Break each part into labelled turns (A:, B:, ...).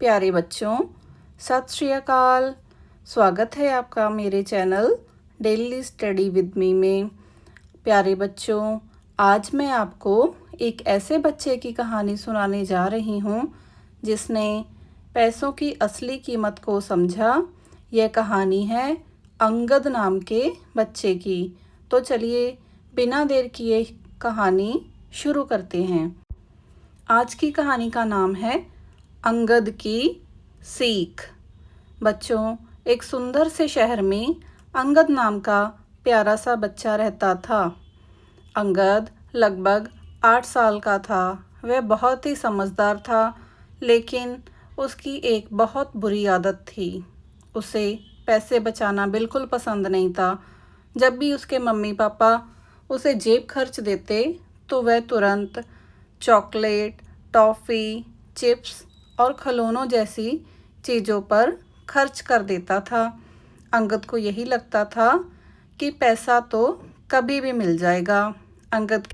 A: प्यारे बच्चों, सत श्री अकाल। स्वागत है आपका मेरे channel daily study with me में। प्यारे बच्चों, आज मैं आपको एक ऐसे बच्चे की कहानी सुनाने जा रही हूँ जिसने पैसों की असली कीमत को समझा। यह कहानी है अंगद नाम के बच्चे की। तो चलिए बिना देर किए कहानी शुरू करते हैं। आज की कहानी का नाम है अंगद की सीख। बच्चों, एक सुंदर से शहर में अंगद नाम का प्यारा सा बच्चा रहता था। अंगद लगभग 8 साल का था। वह बहुत ही समझदार था, लेकिन उसकी एक बहुत बुरी आदत थी। उसे पैसे बचाना बिल्कुल पसंद नहीं था। जब भी उसके मम्मी पापा उसे जेब खर्च देते तो वह तुरंत चॉकलेट, टॉफ़ी, चिप्स और खिलौनों जैसी चीज़ों पर खर्च कर देता था। अंगद को यही लगता था कि पैसा तो कभी भी मिल जाएगा। अंगद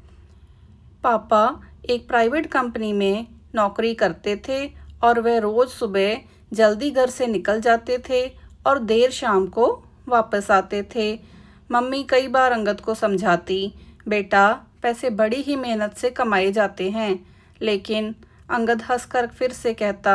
A: पापा एक प्राइवेट कंपनी में नौकरी करते थे और वह रोज़ सुबह जल्दी घर से निकल जाते थे और देर शाम को वापस आते थे। मम्मी कई बार अंगद को समझाती, बेटा पैसे बड़ी ही मेहनत से कमाए जाते हैं, लेकिन अंगद हंसकर फिर से कहता,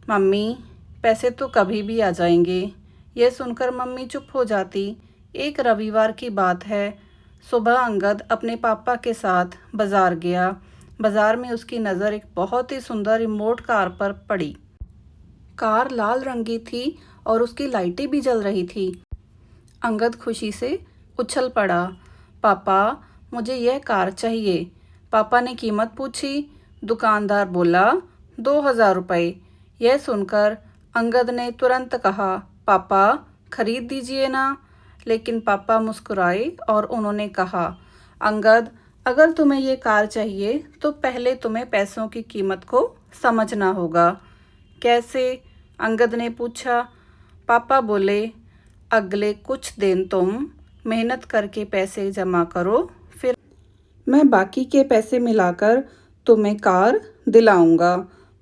A: मम्मी पैसे तो कभी भी आ जाएंगे। यह सुनकर मम्मी चुप हो जाती। एक रविवार की बात है। सुबह अंगद अपने पापा के साथ बाज़ार गया। बाज़ार में उसकी नज़र एक बहुत ही सुंदर रिमोट कार पर पड़ी। कार लाल रंग की थी और उसकी लाइटें भी जल रही थी। अंगद खुशी से उछल पड़ा। पापा, मुझे यह कार चाहिए। पापा ने कीमत पूछी। दुकानदार बोला, 2000 रुपये। यह सुनकर अंगद ने तुरंत कहा, पापा खरीद दीजिए ना। लेकिन पापा मुस्कुराए और उन्होंने कहा, अंगद, अगर तुम्हें ये कार चाहिए तो पहले तुम्हें पैसों की कीमत को समझना होगा। कैसे? अंगद ने पूछा। पापा बोले, अगले कुछ दिन तुम मेहनत करके पैसे जमा करो, फिर मैं बाकी के पैसे मिलाकर तुम्हें कार दिलाऊंगा।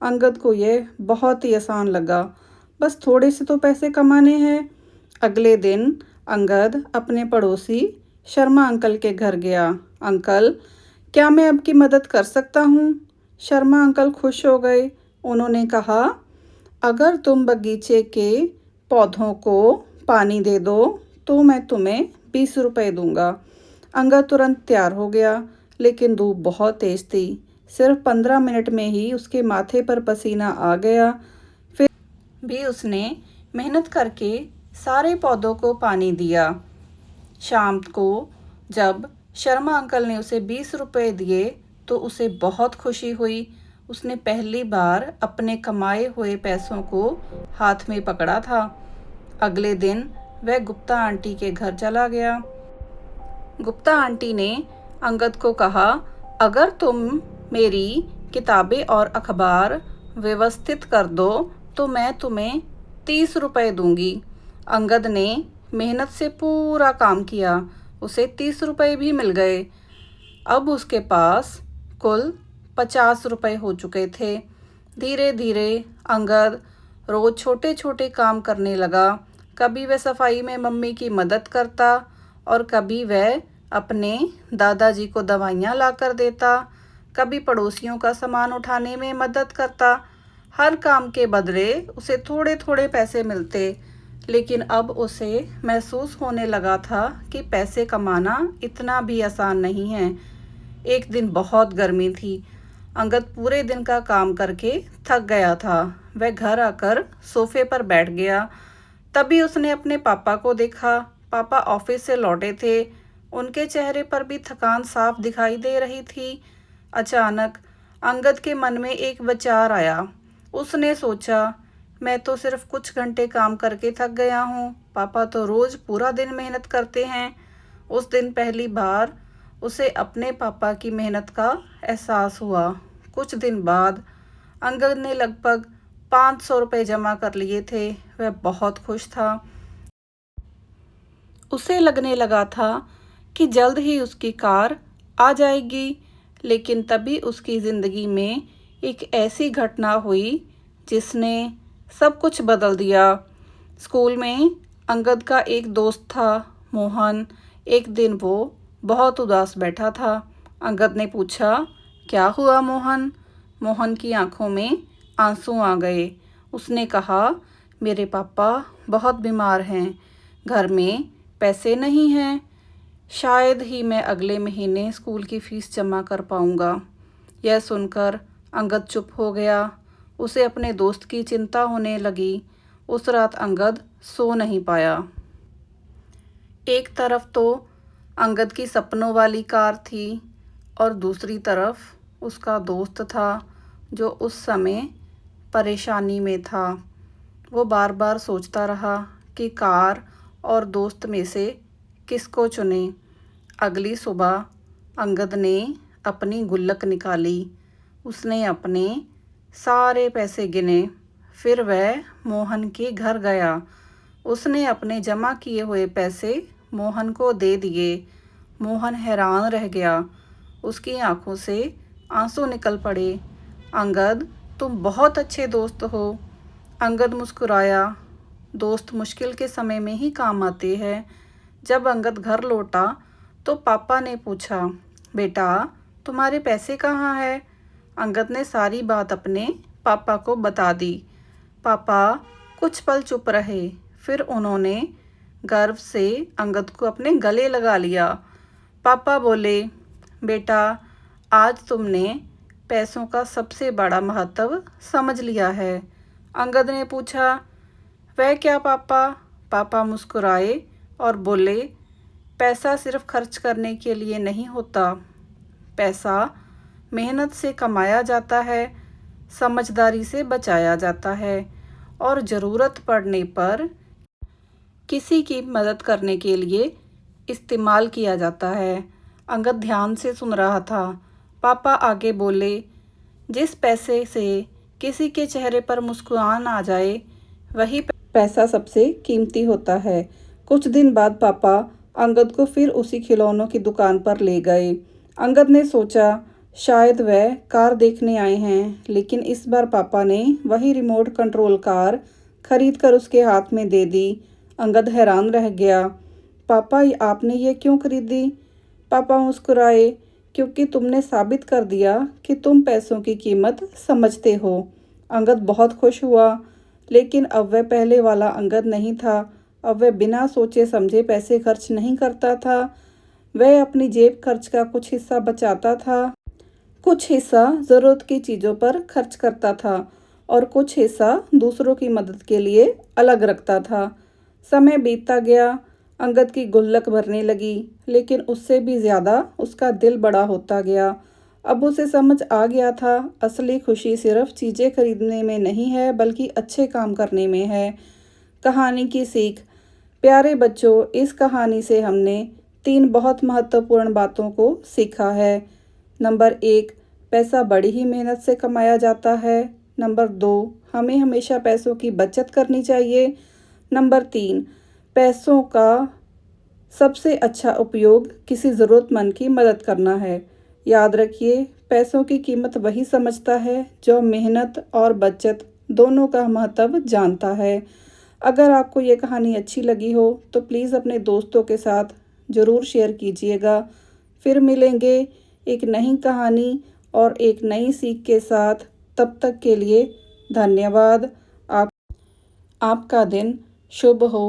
A: अंगद को यह बहुत ही आसान लगा। बस थोड़े से तो पैसे कमाने हैं। अगले दिन अंगद अपने पड़ोसी शर्मा अंकल के घर गया। अंकल, क्या मैं आपकी मदद कर सकता हूँ? शर्मा अंकल खुश हो गए। उन्होंने कहा, अगर तुम बगीचे के पौधों को पानी दे दो तो मैं तुम्हें 20 रुपये दूंगा। अंगद तुरंत तैयार हो गया, लेकिन धूप बहुत तेज थी। सिर्फ 15 मिनट में ही उसके माथे पर पसीना आ गया। फिर भी उसने मेहनत करके सारे पौधों को पानी दिया। शाम को जब शर्मा अंकल ने उसे 20 रुपये दिए तो उसे बहुत खुशी हुई। उसने पहली बार अपने कमाए हुए पैसों को हाथ में पकड़ा था। अगले दिन वह गुप्ता आंटी के घर चला गया। गुप्ता आंटी ने अंगद को कहा, अगर तुम मेरी किताबें और अखबार व्यवस्थित कर दो तो मैं तुम्हें 30 रुपये दूंगी। अंगद ने मेहनत से पूरा काम किया। उसे 30 रुपये भी मिल गए। अब उसके पास कुल 50 रुपये हो चुके थे। धीरे धीरे अंगद रोज़ छोटे छोटे काम करने लगा। कभी वह सफाई में मम्मी की मदद करता और कभी वह अपने दादाजी को दवाइयाँ ला कर देता, कभी पड़ोसियों का सामान उठाने में मदद करता। हर काम के बदले उसे थोड़े थोड़े पैसे मिलते, लेकिन अब उसे महसूस होने लगा था कि पैसे कमाना इतना भी आसान नहीं है। एक दिन बहुत गर्मी थी। अंगद पूरे दिन का काम करके थक गया था। वह घर आकर सोफे पर बैठ गया। तभी उसने अपने पापा को देखा। पापा ऑफिस से लौटे थे। उनके चेहरे पर भी थकान साफ दिखाई दे रही थी। अचानक अंगद के मन में एक विचार आया। उसने सोचा, मैं तो सिर्फ कुछ घंटे काम करके थक गया हूँ, पापा तो रोज़ पूरा दिन मेहनत करते हैं। उस दिन पहली बार उसे अपने पापा की मेहनत का एहसास हुआ। कुछ दिन बाद अंगद ने लगभग 500 रुपये जमा कर लिए थे। वह बहुत खुश था। उसे लगने लगा था कि जल्द ही उसकी कार आ जाएगी, लेकिन तभी उसकी ज़िंदगी में एक ऐसी घटना हुई जिसने सब कुछ बदल दिया। स्कूल में अंगद का एक दोस्त था, मोहन। एक दिन वो बहुत उदास बैठा था। अंगद ने पूछा, क्या हुआ मोहन? मोहन की आंखों में आंसू आ गए। उसने कहा, मेरे पापा बहुत बीमार हैं, घर में पैसे नहीं हैं, शायद ही मैं अगले महीने स्कूल की फ़ीस जमा कर पाऊँगा। यह सुनकर अंगद चुप हो गया। उसे अपने दोस्त की चिंता होने लगी। उस रात अंगद सो नहीं पाया। एक तरफ तो अंगद की सपनों वाली कार थी और दूसरी तरफ उसका दोस्त था जो उस समय परेशानी में था। वो बार बार सोचता रहा कि कार और दोस्त में से किसको चुने। अगली सुबह अंगद ने अपनी गुल्लक निकाली। उसने अपने सारे पैसे गिने। फिर वह मोहन के घर गया। उसने अपने जमा किए हुए पैसे मोहन को दे दिए। मोहन हैरान रह गया। उसकी आंखों से आंसू निकल पड़े। अंगद, तुम बहुत अच्छे दोस्त हो। अंगद मुस्कुराया। दोस्त मुश्किल के समय में ही काम आते हैं। जब अंगद घर लौटा तो पापा ने पूछा, बेटा तुम्हारे पैसे कहाँ हैं? अंगद ने सारी बात अपने पापा को बता दी। पापा कुछ पल चुप रहे, फिर उन्होंने गर्व से अंगद को अपने गले लगा लिया। पापा बोले, बेटा आज तुमने पैसों का सबसे बड़ा महत्व समझ लिया है। अंगद ने पूछा, वह क्या पापा? पापा मुस्कुराए और बोले, पैसा सिर्फ खर्च करने के लिए नहीं होता। पैसा मेहनत से कमाया जाता है, समझदारी से बचाया जाता है और ज़रूरत पड़ने पर किसी की मदद करने के लिए इस्तेमाल किया जाता है। अंगद ध्यान से सुन रहा था। पापा आगे बोले, जिस पैसे से किसी के चेहरे पर मुस्कुराहट आ जाए वही पैसा सबसे कीमती होता है। कुछ दिन बाद पापा अंगद को फिर उसी खिलौनों की दुकान पर ले गए। अंगद ने सोचा शायद वह कार देखने आए हैं, लेकिन इस बार पापा ने वही रिमोट कंट्रोल कार खरीद कर उसके हाथ में दे दी। अंगद हैरान रह गया। पापा आपने ये क्यों खरीदी? पापा मुस्कुराए, क्योंकि तुमने साबित कर दिया कि तुम पैसों की कीमत समझते हो। अंगद बहुत खुश हुआ, लेकिन अब वह पहले वाला अंगद नहीं था। अब वह बिना सोचे समझे पैसे खर्च नहीं करता था। वह अपनी जेब खर्च का कुछ हिस्सा बचाता था, कुछ हिस्सा ज़रूरत की चीज़ों पर खर्च करता था और कुछ हिस्सा दूसरों की मदद के लिए अलग रखता था। समय बीतता गया। अंगद की गुल्लक भरने लगी, लेकिन उससे भी ज़्यादा उसका दिल बड़ा होता गया। अब उसे समझ आ गया था, असली खुशी सिर्फ चीज़ें खरीदने में नहीं है, बल्कि अच्छे काम करने में है। कहानी की सीख। प्यारे बच्चों, इस कहानी से हमने 3 बहुत महत्वपूर्ण बातों को सीखा है। नंबर 1, पैसा बड़ी ही मेहनत से कमाया जाता है। नंबर 2, हमें हमेशा पैसों की बचत करनी चाहिए। नंबर 3, पैसों का सबसे अच्छा उपयोग किसी ज़रूरतमंद की मदद करना है। याद रखिए, पैसों की कीमत वही समझता है जो मेहनत और बचत दोनों का महत्व जानता है। अगर आपको ये कहानी अच्छी लगी हो तो प्लीज़ अपने दोस्तों के साथ ज़रूर शेयर कीजिएगा। फिर मिलेंगे एक नई कहानी और एक नई सीख के साथ। तब तक के लिए धन्यवाद। आपका दिन शुभ हो।